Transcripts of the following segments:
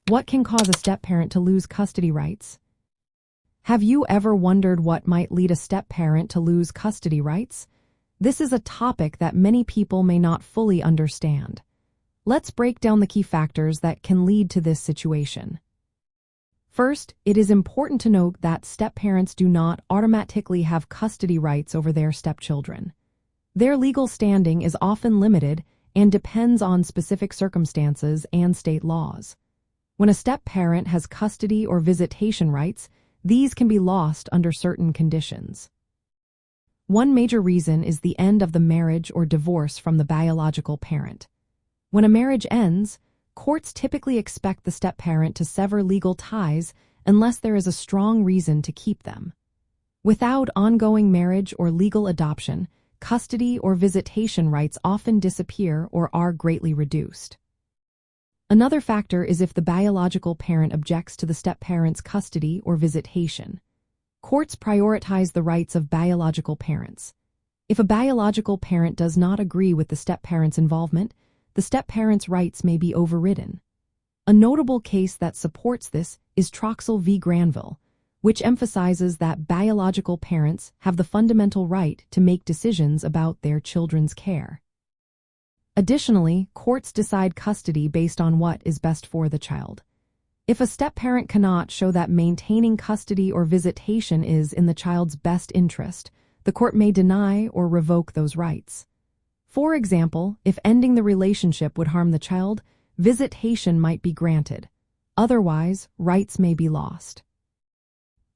What can cause a step-parent to lose custody rights? Have you ever wondered what might lead a step-parent to lose custody rights? This is a topic that many people may not fully understand. Let's break down the key factors that can lead to this situation. First, it is important to note that step-parents do not automatically have custody rights over their stepchildren. Their legal standing is often limited and depends on specific circumstances and state laws. When a step-parent has custody or visitation rights, these can be lost under certain conditions. One major reason is the end of the marriage or divorce from the biological parent. When a marriage ends, courts typically expect the step-parent to sever legal ties unless there is a strong reason to keep them. Without ongoing marriage or legal adoption, custody or visitation rights often disappear or are greatly reduced. Another factor is if the biological parent objects to the step-parent's custody or visitation. Courts prioritize the rights of biological parents. If a biological parent does not agree with the step-parent's involvement, the step-parent's rights may be overridden. A notable case that supports this is Troxel v. Granville, which emphasizes that biological parents have the fundamental right to make decisions about their children's care. Additionally, courts decide custody based on what is best for the child. If a step-parent cannot show that maintaining custody or visitation is in the child's best interest, the court may deny or revoke those rights. For example, if ending the relationship would harm the child, visitation might be granted. Otherwise, rights may be lost.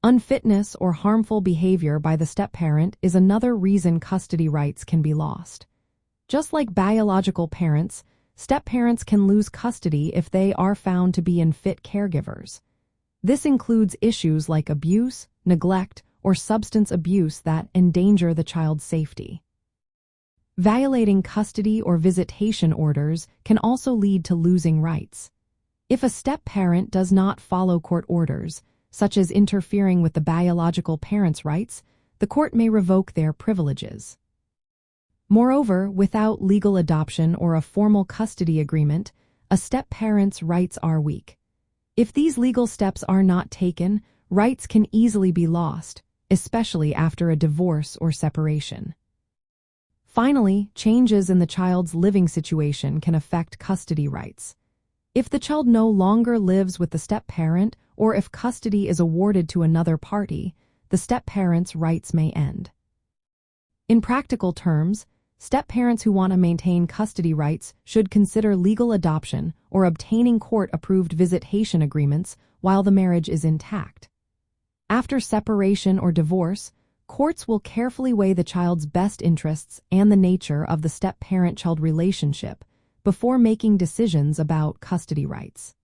Unfitness or harmful behavior by the step-parent is another reason custody rights can be lost. Just like biological parents, step-parents can lose custody if they are found to be unfit caregivers. This includes issues like abuse, neglect, or substance abuse that endanger the child's safety. Violating custody or visitation orders can also lead to losing rights. If a step-parent does not follow court orders, such as interfering with the biological parent's rights, the court may revoke their privileges. Moreover, without legal adoption or a formal custody agreement, a step-parent's rights are weak. If these legal steps are not taken, rights can easily be lost, especially after a divorce or separation. Finally, changes in the child's living situation can affect custody rights. If the child no longer lives with the step-parent, or if custody is awarded to another party, the step-parent's rights may end. In practical terms, step-parents who want to maintain custody rights should consider legal adoption or obtaining court-approved visitation agreements while the marriage is intact. After separation or divorce, courts will carefully weigh the child's best interests and the nature of the step-parent-child relationship before making decisions about custody rights.